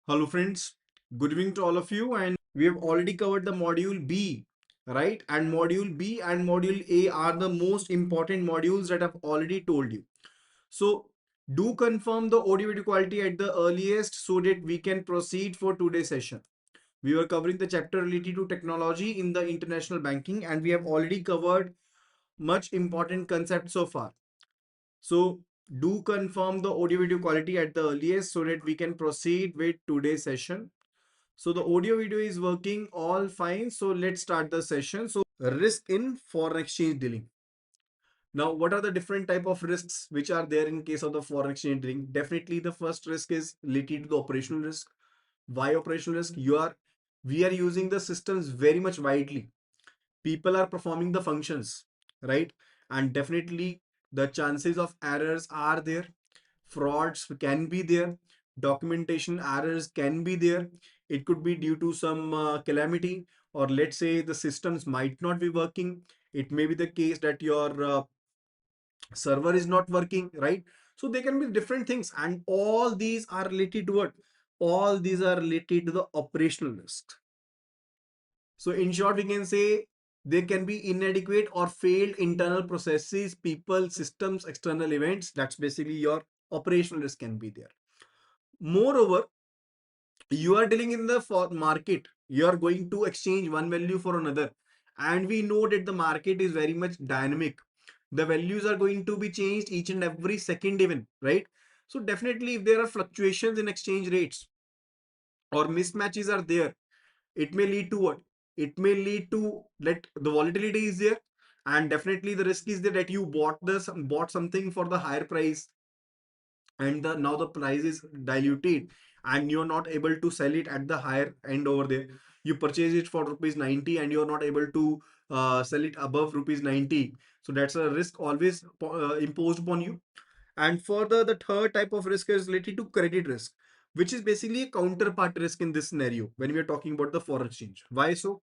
Hello friends, good evening to all of you, and we have already covered the module B, right? And module B and module A are the most important modules that I've already told you. So do confirm the audio video quality at the earliest so that we can proceed for today's session. We were covering the chapter related to technology in the international banking, and we have already covered much important concepts so far. So do confirm the audio video quality at the earliest so that we can proceed with today's session. So the audio video is working all fine. So let's start the session. So risk in foreign exchange dealing. Now, what are the different type of risks which are there in case of the foreign exchange dealing? Definitely the first risk is related to the operational risk. Why operational risk? We are using the systems very much widely. People are performing the functions, right? And definitely the chances of errors are there. Frauds can be there. Documentation errors can be there. It could be due to some calamity, or let's say the systems might not be working. It may be the case that your server is not working, right? So there can be different things, and all these are related to what? All these are related to the operational risk. So in short, we can say there can be inadequate or failed internal processes, people, systems, external events. That's basically your operational risk can be there. Moreover, you are dealing in the market. You are going to exchange one value for another. And we know that the market is very much dynamic. The values are going to be changed each and every second even, right? So definitely if there are fluctuations in exchange rates or mismatches are there, it may lead to what? It may lead to that the volatility is there, and definitely the risk is there that you bought something for the higher price, and now the price is diluted and you're not able to sell it at the higher end over there. You purchase it for rupees 90 and you're not able to sell it above rupees 90. So that's a risk always imposed upon you. And further, the third type of risk is related to credit risk, which is basically a counterpart risk in this scenario when we are talking about the foreign exchange. Why so?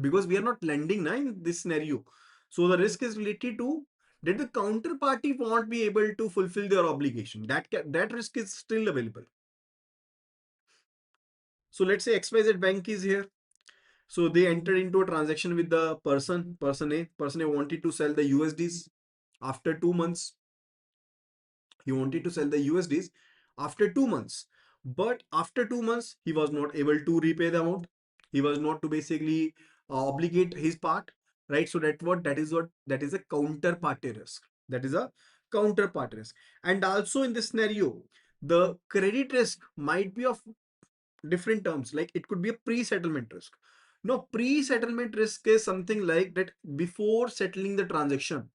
Because we are not lending now in this scenario. So the risk is related to that the counterparty won't be able to fulfill their obligation. That risk is still available. So let's say XYZ bank is here. So they entered into a transaction with the person A. Person A wanted to sell the USDs after 2 months. He wanted to sell the USDs after 2 months. But after 2 months, he was not able to repay the amount. He was not to basically obligate his part, right? So that is a counterparty risk. That is a counterparty risk. And also in this scenario, the credit risk might be of different terms. Like it could be a pre-settlement risk. No, pre-settlement risk is something like that before settling the transaction,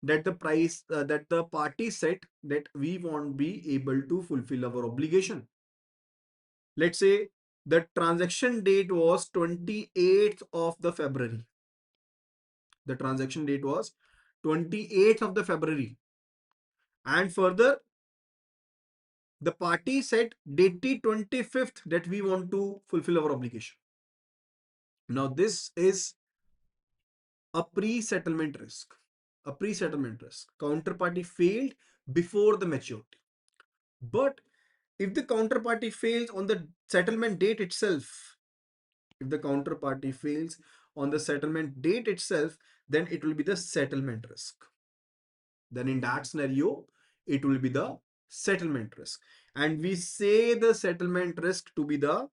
that the price that the party set that we won't be able to fulfill our obligation. Let's say the transaction date was 28th of the February. The transaction date was 28th of the February. And further, the party said dated 25th that we want to fulfill our obligation. Now, this is a pre-settlement risk. A pre-settlement risk. Counterparty failed before the maturity. But if the counterparty fails on the settlement date itself, if the counterparty fails on the settlement date itself, then it will be the settlement risk. Then in that scenario, it will be the settlement risk. And we say the settlement risk to be the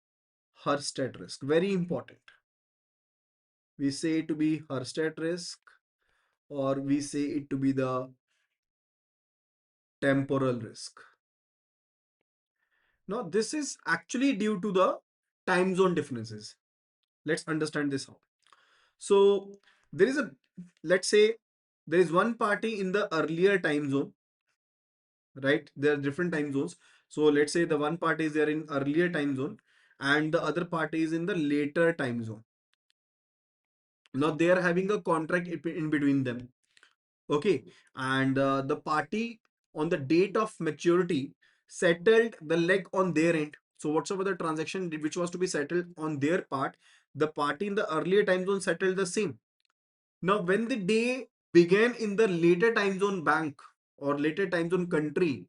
Herstatt risk. Very important. We say it to be Herstatt risk, or we say it to be the temporal risk. Now, this is actually due to the time zone differences. Let's understand this how. So there is a, let's say there is one party in the earlier time zone, right? There are different time zones. So let's say the one party is there in earlier time zone and the other party is in the later time zone. Now they are having a contract in between them. Okay. And the party on the date of maturity settled the leg on their end. So whatsoever the transaction which was to be settled on their part, the party in the earlier time zone settled the same. Now, when the day began in the later time zone bank or later time zone country,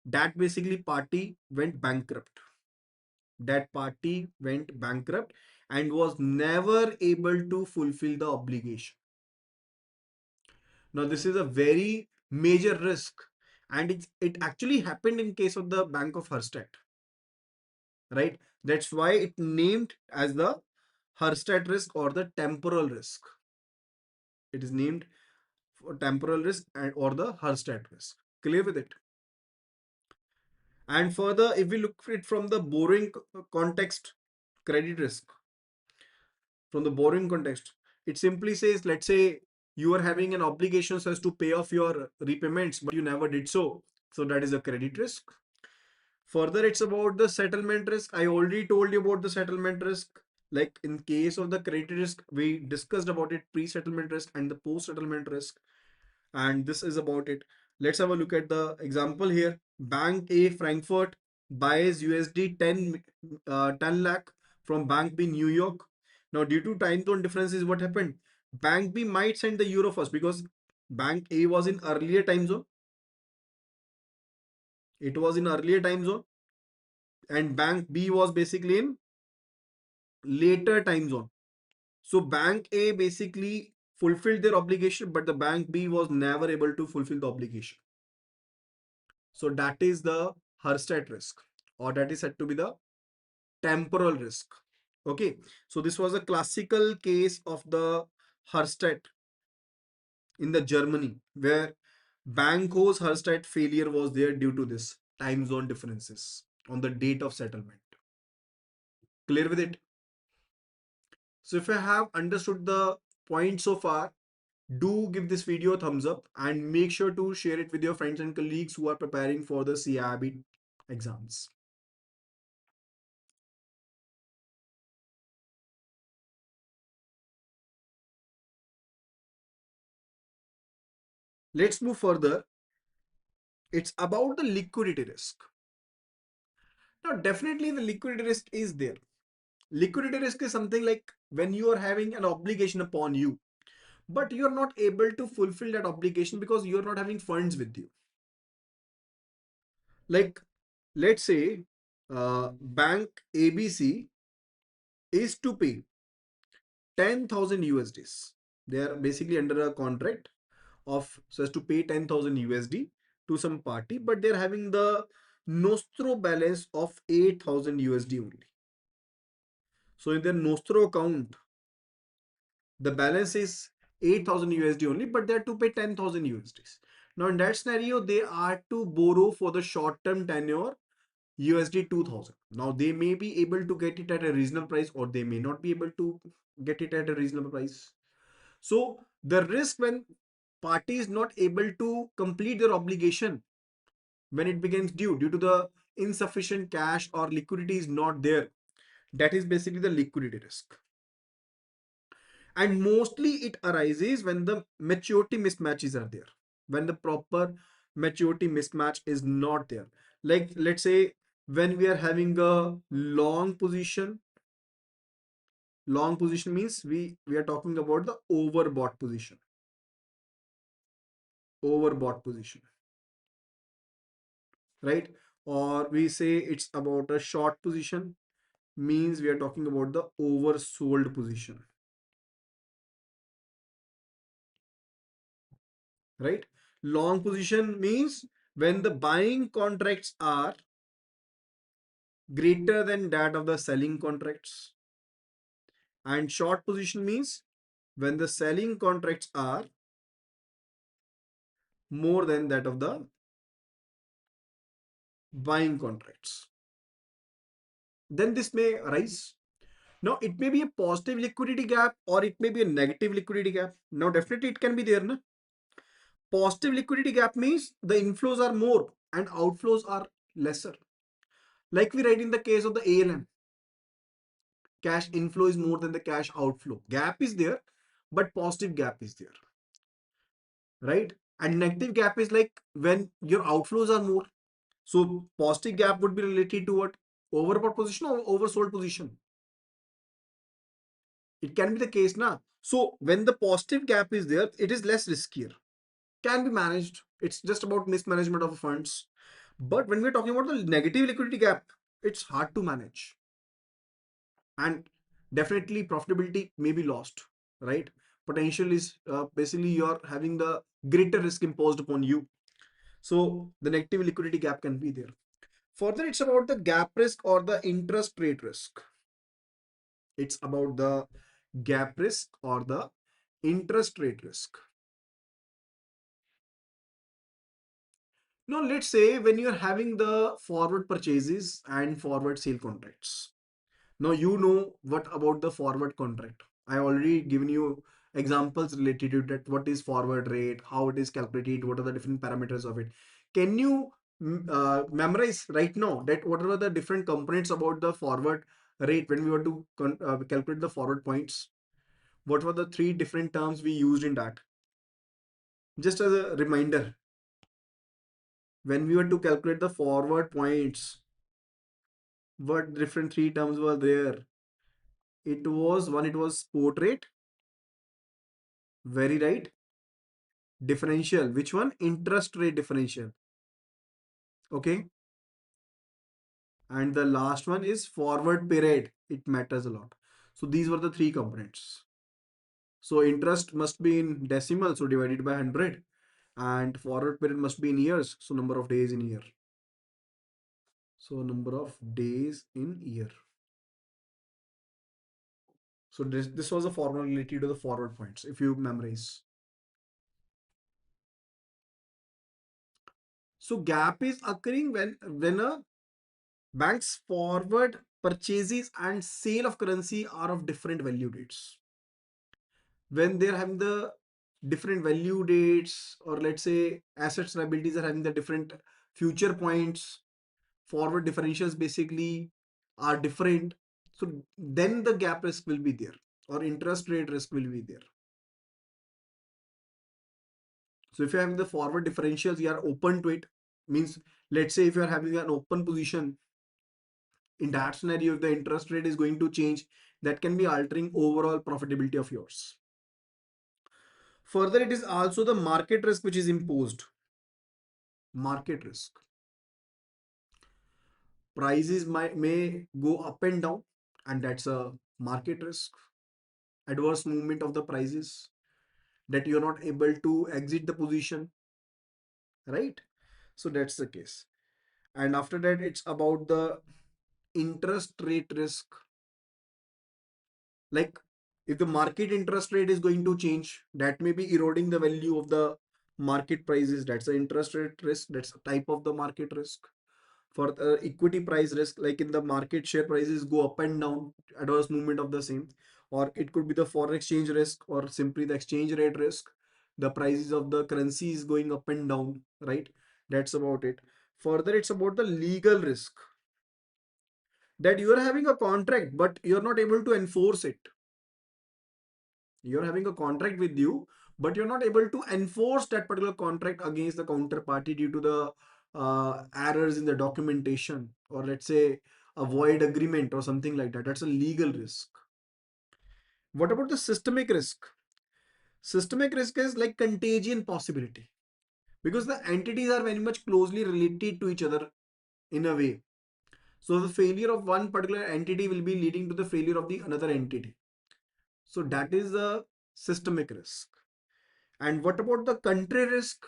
that basically party went bankrupt. that party went bankrupt and was never able to fulfill the obligation. Now, this is a very major risk, and it actually happened in case of the Bank of Herstatt, right? That's why it named as the Herstatt risk or the temporal risk. It is named for temporal risk and or the Herstatt risk. Clear with it? And further, if we look at it from the borrowing context, credit risk, from the borrowing context, it simply says, let's say you are having an obligation so as to pay off your repayments, but you never did so. So that is a credit risk. Further, it's about the settlement risk. I already told you about the settlement risk. Like in case of the credit risk, we discussed about it, pre-settlement risk and the post-settlement risk. And this is about it. Let's have a look at the example here. Bank A Frankfurt buys USD 10 lakh from Bank B New York. Now, due to time zone differences, what happened? Bank B might send the euro first because Bank A was in earlier time zone. It was in earlier time zone, and Bank B was basically in later time zone. So Bank A basically fulfilled their obligation, but the Bank B was never able to fulfill the obligation. So that is the Herstatt risk, or that is said to be the temporal risk. Okay, so this was a classical case of the Herstatt in the Germany, where Banco's Herstatt failure was there due to this time zone differences on the date of settlement. Clear with it? So if I have understood the point so far, do give this video a thumbs up and make sure to share it with your friends and colleagues who are preparing for the CAIIB exams. Let's move further. It's about the liquidity risk. Now, definitely the liquidity risk is there. Liquidity risk is something like when you are having an obligation upon you, but you're not able to fulfill that obligation because you're not having funds with you. Like, let's say Bank ABC is to pay 10,000 USDs. They are basically under a contract of so as to pay 10,000 USD to some party, but they're having the Nostro balance of 8,000 USD only. So in their Nostro account, the balance is 8,000 USD only, but they are to pay 10,000 USDs. Now in that scenario, they are to borrow for the short-term tenure USD 2,000. Now they may be able to get it at a reasonable price, or they may not be able to get it at a reasonable price. So the risk when party is not able to complete their obligation when it becomes due to the insufficient cash or liquidity is not there, that is basically the liquidity risk. And mostly it arises when the maturity mismatches are there, when the proper maturity mismatch is not there. Like let's say when we are having a long position means we are talking about the overbought position, right? Or we say it's about a short position, means we are talking about the oversold position, right? Long position means when the buying contracts are greater than that of the selling contracts, and short position means when the selling contracts are more than that of the buying contracts. Then this may arise. Now it may be a positive liquidity gap or it may be a negative liquidity gap. Now definitely it can be there. Na? Positive liquidity gap means the inflows are more and outflows are lesser. Like we write in the case of the ALM, cash inflow is more than the cash outflow. Gap is there, but positive gap is there, right? And negative gap is like when your outflows are more. So positive gap would be related to what? Overbought position or oversold position. It can be the case now. So when the positive gap is there, it is less riskier. Can be managed. It's just about mismanagement of funds. But when we're talking about the negative liquidity gap, it's hard to manage. and definitely profitability may be lost, right? Potential is basically you're having the greater risk imposed upon you. So the negative liquidity gap can be there. Further, it's about the gap risk or the interest rate risk. It's about the gap risk or the interest rate risk. Now, let's say when you're having the forward purchases and forward sale contracts. Now, you know what about the forward contract. I already given you examples related to that. What is forward rate, how it is calculated, what are the different parameters of it. Can you memorize right now that what are the different components about the forward rate when we were to calculate the forward points? What were the three different terms we used in that? Just as a reminder, when we were to calculate the forward points, what different three terms were there? It was one, it was spot rate, very right. Differential, which one? Interest rate differential. Okay. And the last one is forward period. It matters a lot. So these were the three components. So interest must be in decimal, so divided by 100. And forward period must be in years, so number of days in year. So number of days in year. So this was a formula related to the forward points, if you memorize. So gap is occurring when a bank's forward purchases and sale of currency are of different value dates. When they're having the different value dates, or let's say assets liabilities are having the different future points, forward differentials basically are different. So then the gap risk will be there, or interest rate risk will be there. So if you're having the forward differentials, you are open to it. Means, let's say if you're having an open position, in that scenario, if the interest rate is going to change, that can be altering overall profitability of yours. Further, it is also the market risk which is imposed. Market risk. Prices may go up and down, and that's a market risk. Adverse movement of the prices, that you're not able to exit the position, right? So that's the case. And after that, it's about the interest rate risk. Like, if the market interest rate is going to change, that may be eroding the value of the market prices. That's the interest rate risk. That's a type of the market risk. For the equity price risk, like in the market, share prices go up and down, adverse movement of the same. Or it could be the foreign exchange risk, or simply the exchange rate risk. The prices of the currency is going up and down, right? That's about it. Further, it's about the legal risk, that you are having a contract but you're not able to enforce it. You're having a contract with you, but you're not able to enforce that particular contract against the counterparty due to the errors in the documentation, or let's say a void agreement or something like that. That's a legal risk. What about the systemic risk? Systemic risk is like contagion possibility, because the entities are very much closely related to each other in a way. So the failure of one particular entity will be leading to the failure of the another entity. So that is the systemic risk. And what about the country risk?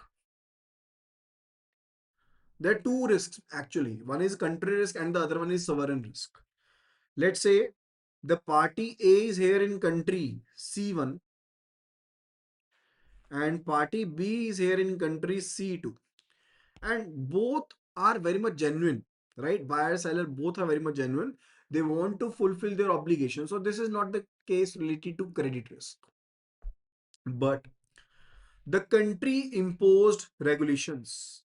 There are two risks actually. One is country risk and the other one is sovereign risk. Let's say the party A is here in country C1 and party B is here in country C2. And both are very much genuine, right? Buyer, seller, both are very much genuine. They want to fulfill their obligation. So this is not the case related to credit risk. But the country imposed regulations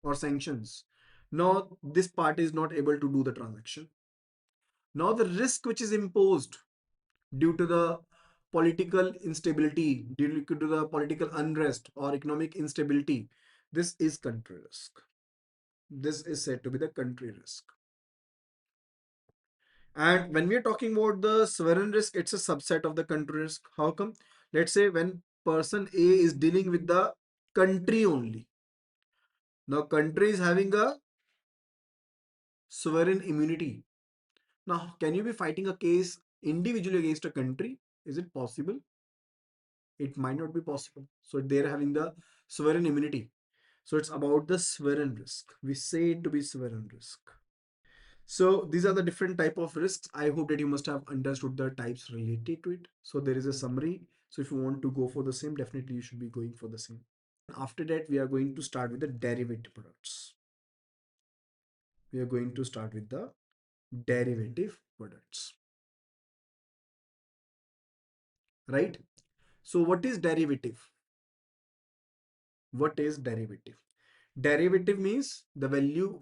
or sanctions. Now this party is not able to do the transaction. Now the risk which is imposed due to the political instability, due to the political unrest or economic instability, this is country risk. This is said to be the country risk. And when we are talking about the sovereign risk, it's a subset of the country risk. How come? Let's say when person A is dealing with the country only. Now country is having a sovereign immunity. Now, can you be fighting a case individually against a country? Is it possible? It might not be possible. So they're having the sovereign immunity. So it's about the sovereign risk. We say it to be sovereign risk. So these are the different type of risks. I hope that you must have understood the types related to it. So there is a summary. So if you want to go for the same, definitely you should be going for the same. After that, we are going to start with the derivative products. We are going to start with the derivative products, right? So what is derivative? What is derivative? Derivative means the value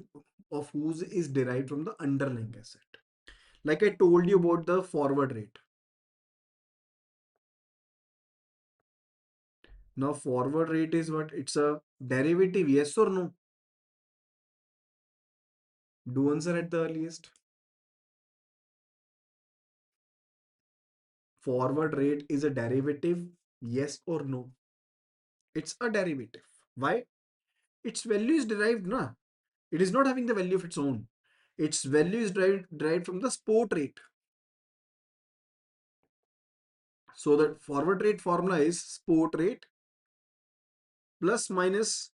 of whose is derived from the underlying asset. Like I told you about the forward rate. Now forward rate is what? It's a derivative, yes or no? Do answer at the earliest. Forward rate is a derivative, yes or no? It's a derivative. Why? Its value is derived, na? It is not having the value of its own. Its value is derived from the spot rate. So the forward rate formula is spot rate plus minus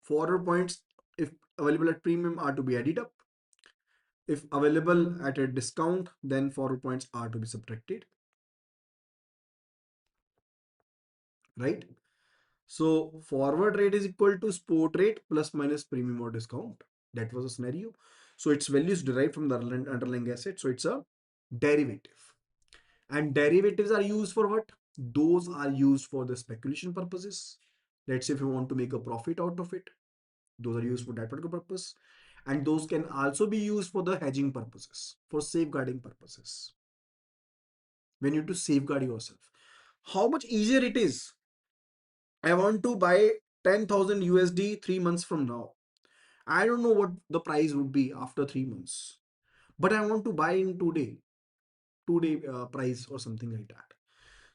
forward points if available at premium are to be added up. If available at a discount, then forward points are to be subtracted, right? So forward rate is equal to spot rate plus minus premium or discount. That was a scenario. So its value is derived from the underlying asset. So it's a derivative. And derivatives are used for what? Those are used for the speculation purposes. Let's say if you want to make a profit out of it, those are used for that particular purpose. And those can also be used for the hedging purposes, for safeguarding purposes. When you to safeguard yourself. How much easier it is. I want to buy 10,000 USD 3 months from now. I don't know what the price would be after 3 months, but I want to buy in today price or something like that.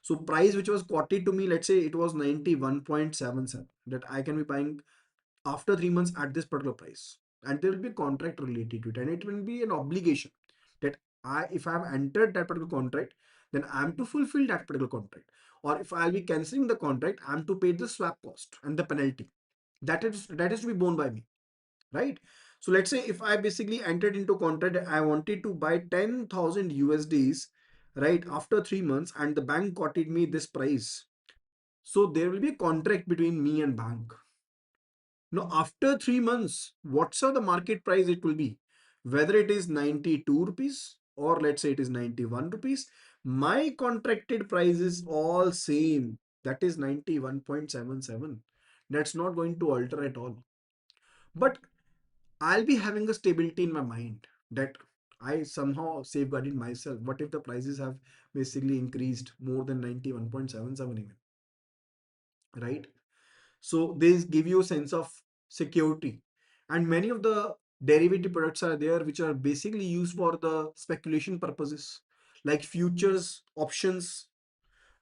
So price which was quoted to me, let's say it was 91.77 that I can be buying after 3 months at this particular price, and there will be a contract related to it, and it will be an obligation that if I have entered that particular contract, then I am to fulfill that particular contract, or if I'll be canceling the contract, I am to pay the swap cost and the penalty. That is to be borne by me, right? So let's say if I basically entered into a contract, I wanted to buy 10,000 USDs, right, after 3 months, and the bank quoted me this price. So there will be a contract between me and bank. Now, after 3 months, what's the market price it will be? Whether it is 92 rupees or let's say it is 91 rupees, my contracted price is all same. That is 91.77. That's not going to alter at all. But I'll be having a stability in my mind that I somehow safeguarded myself. What if the prices have basically increased more than 91.77 even, right? So they give you a sense of security. And many of the derivative products are there which are basically used for the speculation purposes, like futures, options.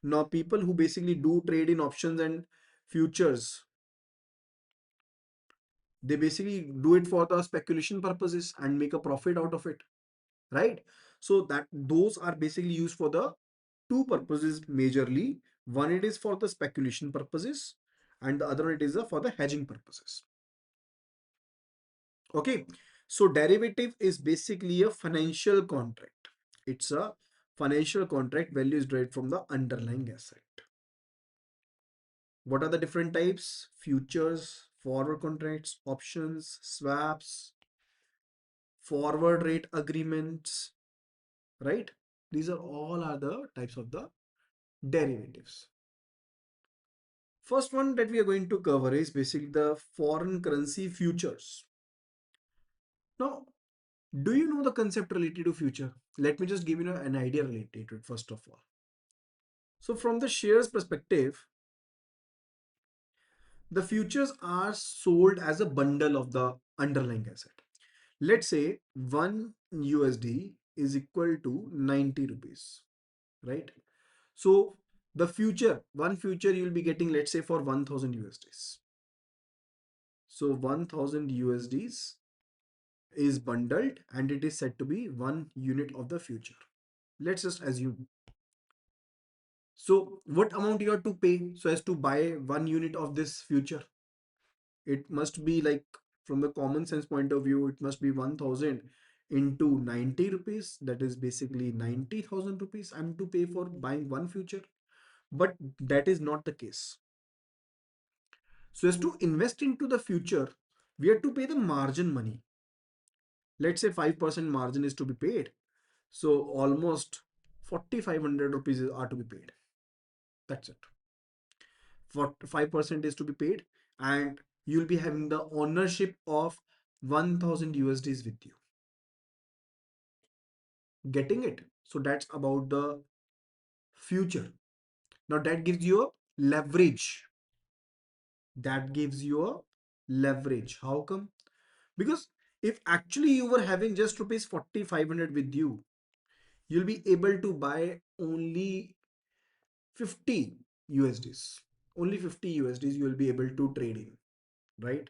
Now, people who basically do trade in options and futures, they basically do it for the speculation purposes and make a profit out of it, right? So that those are basically used for the two purposes majorly. One, it is for the speculation purposes, and the other it is for the hedging purposes. Okay, so derivative is basically a financial contract. It's a financial contract, value is derived from the underlying asset. What are the different types? Futures, forward contracts, options, swaps, forward rate agreements, right? These are all are the types of the derivatives. First one that we are going to cover is basically the foreign currency futures. Now, do you know the concept related to future? Let me just give you an idea related to it first of all. So from the shares perspective, the futures are sold as a bundle of the underlying asset. Let's say 1 USD is equal to 90 rupees, right? So the future, one future you'll be getting, let's say for 1000 USDs. So 1000 USDs is bundled and it is said to be 1 unit of the future. Let's just assume. So what amount you have to pay so as to buy 1 unit of this future? It must be like, from the common sense point of view, it must be 1000 into 90 rupees. That is basically 90,000 rupees I'm to pay for buying one future. But that is not the case. So as to invest into the future, we have to pay the margin money. Let's say 5% margin is to be paid. So almost 4,500 rupees are to be paid. That's it. 5% is to be paid, and you'll be having the ownership of 1000 USDs with you. Getting it? So that's about the future. Now that gives you a leverage. That gives you a leverage. How come? Because if actually you were having just rupees 4,500 with you, you'll be able to buy only 50 USDs. Only 50 USDs you will be able to trade in, right?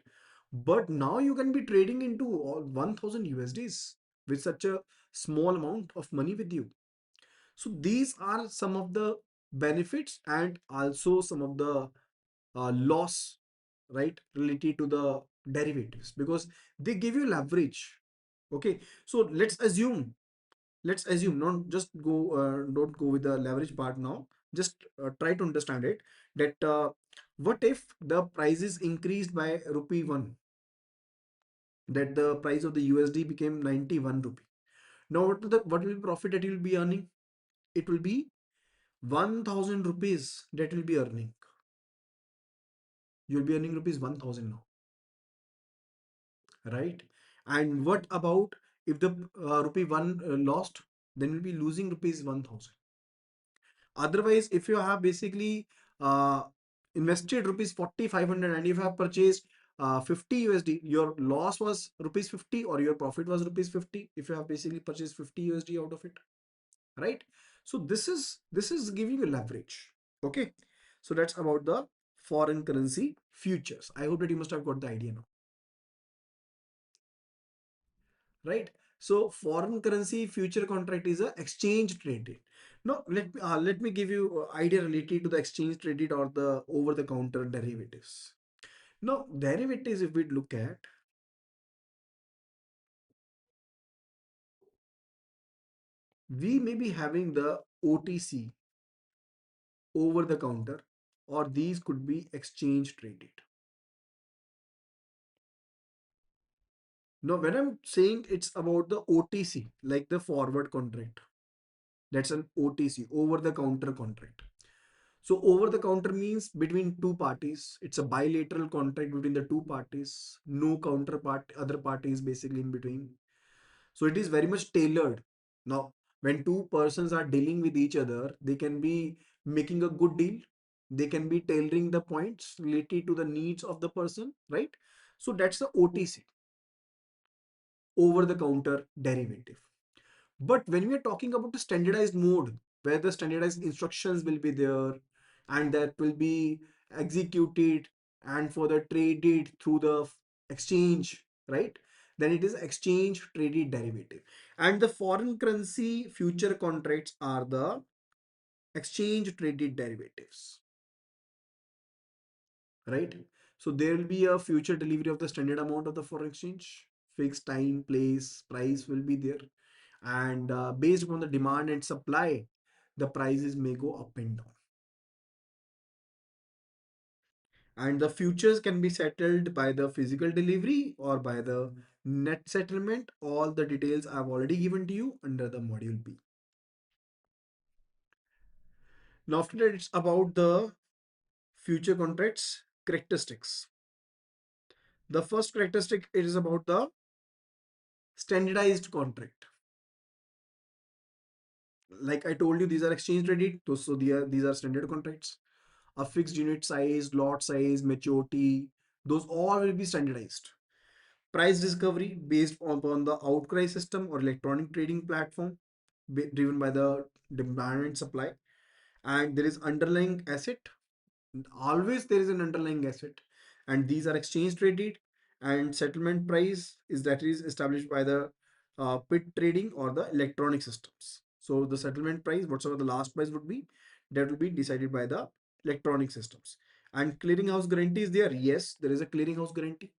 But now you can be trading into all 1000 USDs with such a small amount of money with you. So these are some of the benefits and also some of the loss, right, related to the derivatives, because they give you leverage. Okay, so let's assume, not just go don't go with the leverage part now. Just try to understand it, that what if the price is increased by rupee 1, that the price of the USD became 91 rupee. Now what will be profit that you will be earning? It will be 1000 rupees that will be earning. You'll be earning rupees 1000 now, right? And what about if the rupee 1 lost? Then you'll be losing rupees 1000. Otherwise, if you have basically uh, invested rupees 4,500 and if you have purchased 50 USD, your loss was rupees 50 or your profit was rupees 50 if you have basically purchased 50 USD out of it, right? So this is giving you leverage. Okay, so that's about the foreign currency futures. I hope that you must have got the idea now, right? So foreign currency future contract is a exchange traded. Now let me give you idea related to the exchange traded or the over the counter derivatives. Now derivatives, if we look at, we may be having the OTC, over the counter, or these could be exchange traded. Now when I'm saying it's about the OTC, like the forward contract, that's an OTC, over the counter contract. So over the counter means between two parties. It's a bilateral contract between the two parties. No counterpart, other party is basically in between. So it is very much tailored. Now, when two persons are dealing with each other, they can be making a good deal. They can be tailoring the points related to the needs of the person, right? So that's the OTC, over the counter derivative. But when we are talking about the standardized mode, where the standardized instructions will be there and that will be executed and further traded through the exchange, right? Then it is exchange traded derivative. And the foreign currency future contracts are the exchange traded derivatives, right? So there will be a future delivery of the standard amount of the foreign exchange, fixed time, place, price will be there, and based upon the demand and supply, the prices may go up and down. And the futures can be settled by the physical delivery or by the net settlement. All the details I've already given to you under the module B. Now after that, it's about the future contracts characteristics. The first characteristic is about the standardized contract. Like I told you, these are exchange traded. So these are standard contracts. A fixed unit size, lot size, maturity, those all will be standardized. Price discovery based upon the outcry system or electronic trading platform driven by the demand and supply. And there is underlying asset. Always there is an underlying asset. And these are exchange traded. And settlement price is that is established by the pit trading or the electronic systems. So the settlement price, whatsoever the last price would be, that will be decided by the electronic systems. And clearinghouse guarantee is there. Yes, there is a clearinghouse guarantee.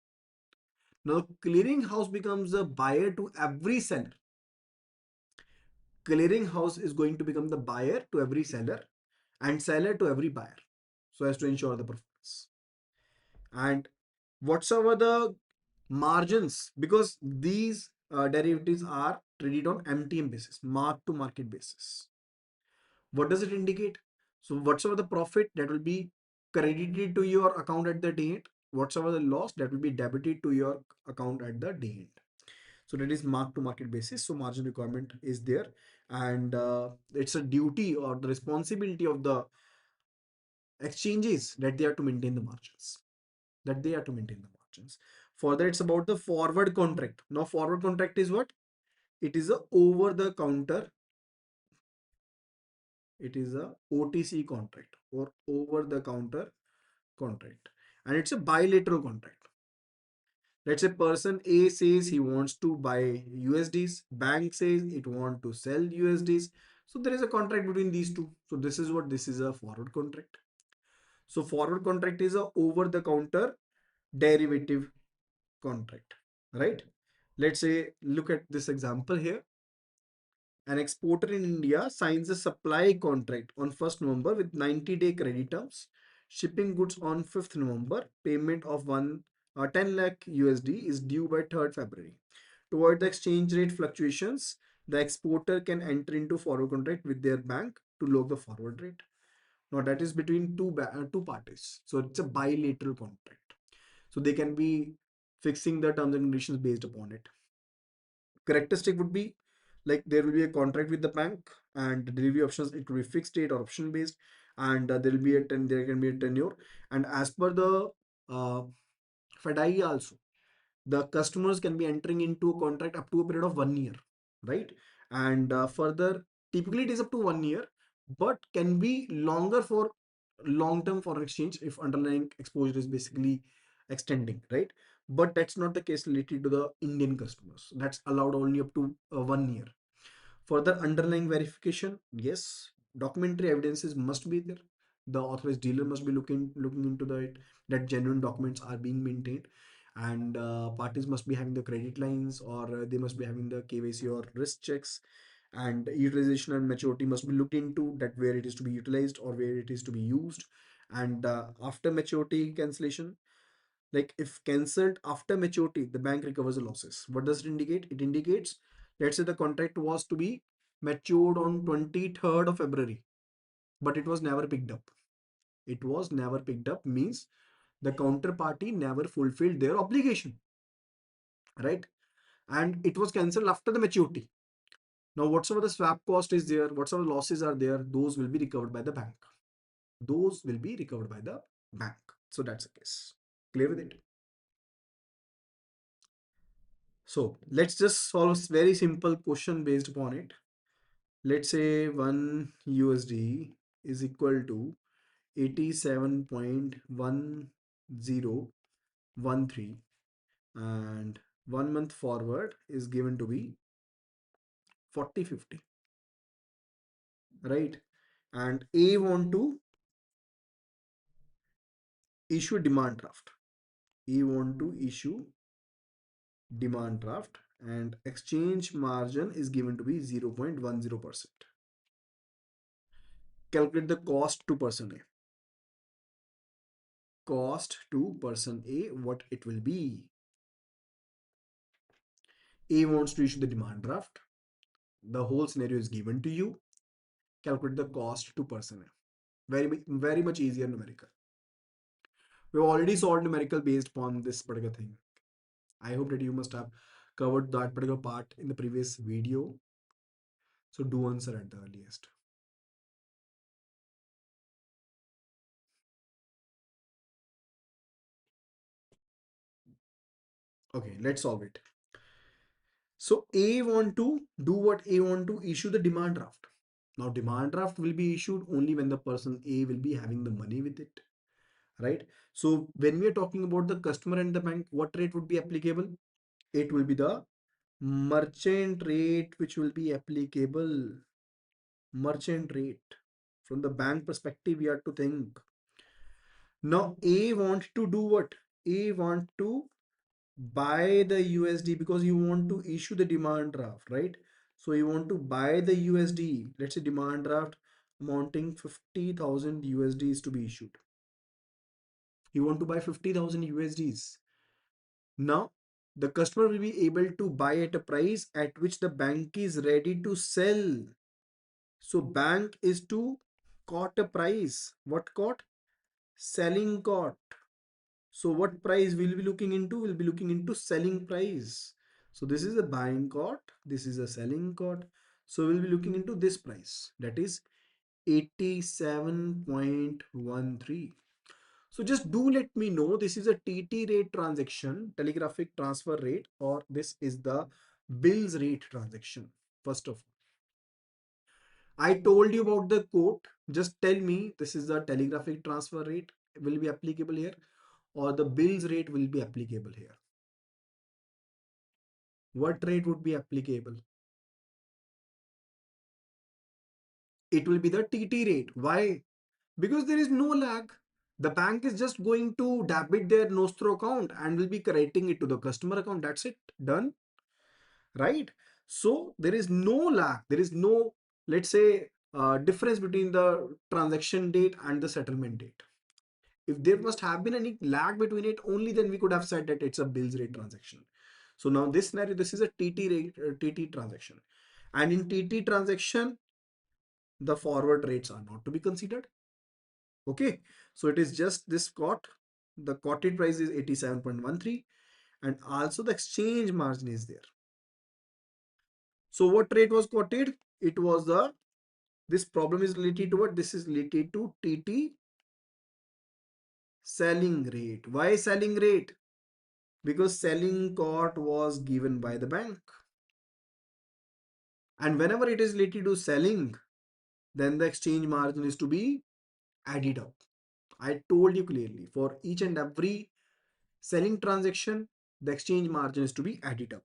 Now clearinghouse becomes a buyer to every seller. Clearinghouse is going to become the buyer to every seller and seller to every buyer, so as to ensure the performance. And whatsoever the margins, because these derivatives are traded on MTM basis, mark to market basis. What does it indicate? So whatsoever the profit that will be credited to your account at the day end, whatsoever the loss that will be debited to your account at the day end. So that is mark to market basis. So margin requirement is there, and it's a duty or the responsibility of the exchanges that they are to maintain the margins. That they are to maintain the margins. Further, it's about the forward contract. Now, forward contract is what? It is a over the counter. It is a OTC contract or over the counter contract, and it's a bilateral contract. Let's say person A says he wants to buy USDs, bank says it want to sell USDs. So there is a contract between these two. So this is what this is a forward contract. So forward contract is a over the counter derivative contract, right? Let's say look at this example here. An exporter in India signs a supply contract on 1st November with 90-day credit terms, shipping goods on 5th November, payment of 10 lakh USD is due by 3rd February. To avoid the exchange rate fluctuations, the exporter can enter into forward contract with their bank to lock the forward rate. Now that is between two parties. So it's a bilateral contract. So they can be fixing the terms and conditions based upon it. Characteristic would be like there will be a contract with the bank, and the delivery options, it will be fixed rate or option based, and there can be a tenure, and as per the uh, FDI also, the customers can be entering into a contract up to a period of 1 year, right? And further, typically it is up to 1 year, but can be longer for long term foreign exchange if underlying exposure is basically extending, right? But that's not the case related to the Indian customers. That's allowed only up to 1 year. Further underlying verification, yes, documentary evidences must be there. The authorized dealer must be looking into that genuine documents are being maintained, and parties must be having the credit lines, or they must be having the KYC or risk checks, and utilization and maturity must be looked into, that where it is to be utilized or where it is to be used. And after maturity cancellation, like if cancelled after maturity, the bank recovers the losses. What does it indicate? It indicates, let's say the contract was to be matured on 23rd of February, but it was never picked up. It was never picked up means the counterparty never fulfilled their obligation, right? And it was cancelled after the maturity. Now, whatsoever the swap cost is there, whatsoever losses are there, those will be recovered by the bank. Those will be recovered by the bank. So that's the case. Clear with it? So let's just solve a very simple question based upon it. Let's say 1 USD is equal to 87.1013, and 1 month forward is given to be 40.50, right? And A want to issue demand draft. A want to issue demand draft, and exchange margin is given to be 0.10%. Calculate the cost to person A. Cost to person A, what it will be. A wants to issue the demand draft. The whole scenario is given to you. Calculate the cost to person A. Very much easier numerical. We've already solved numerical based upon this particular thing. I hope that you must have covered that particular part in the previous video. So do answer at the earliest. Okay, let's solve it. So A want to do what? A want to issue the demand draft. Now demand draft will be issued only when the person A will be having the money with it. right? So when we are talking about the customer and the bank, what rate would be applicable? It will be the merchant rate which will be applicable. Merchant rate. From the bank perspective, we have to think. Now, A want to do what? A want to buy the USD because you want to issue the demand draft, right? So you want to buy the USD. Let's say demand draft amounting 50,000 USDs to be issued. You want to buy 50,000 USDs. Now, the customer will be able to buy at a price at which the bank is ready to sell. So bank is to quote a price. What quote? Selling quote. So what price we'll be looking into? We'll be looking into selling price. So this is a buying quote. This is a selling quote. So we'll be looking into this price. That is 87.13. So just do let me know, this is a TT rate transaction, telegraphic transfer rate, or this is the bills rate transaction. First of all, I told you about the quote. Just tell me this is the telegraphic transfer rate will be applicable here or the bills rate will be applicable here. What rate would be applicable? It will be the TT rate. Why? Because there is no lag. The bank is just going to debit their Nostro account and will be crediting it to the customer account. That's it. Done. Right? So there is no lag. There is no, let's say, difference between the transaction date and the settlement date. If there must have been any lag between it, only then we could have said that it's a bills rate transaction. So now this scenario, this is a TT rate, TT transaction. And in TT transaction, the forward rates are not to be considered. Okay. So it is just this quote. The quoted price is 87.13 and also the exchange margin is there. So what rate was quoted? It was the, this problem is related to what? This is related to TT selling rate. Why selling rate? Because selling quote was given by the bank. And whenever it is related to selling, then the exchange margin is to be added up. I told you clearly for each and every selling transaction, the exchange margin is to be added up.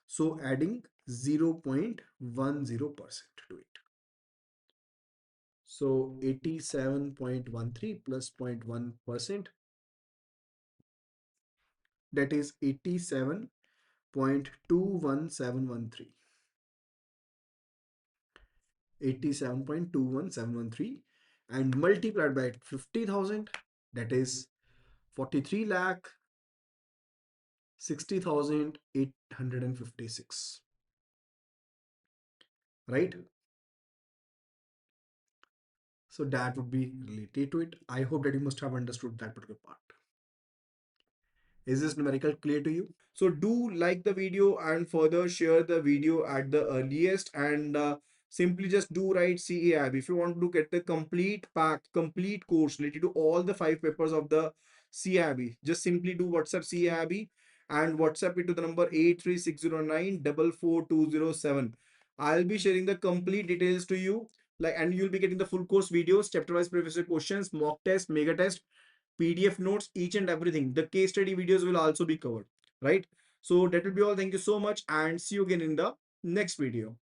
So adding 0.10% to it. So 87.13 plus 0.1%, that is 87.21713. 87.21713 and multiplied by 50,000, that is 43 lakh 60,856, right? So that would be related to it. I hope that you must have understood that particular part. Is this numerical clear to you? So do like the video and further share the video at the earliest, and simply just do write CAIB. If you want to get the complete pack, complete course related to all the 5 papers of the CAIB, just simply do WhatsApp CAIB and WhatsApp it to the number 83609 I'll be sharing the complete details to you, like, and you'll be getting the full course videos, chapter wise previous year questions, mock test, mega test, PDF notes, each and everything. The case study videos will also be covered, right? So that will be all. Thank you so much and see you again in the next video.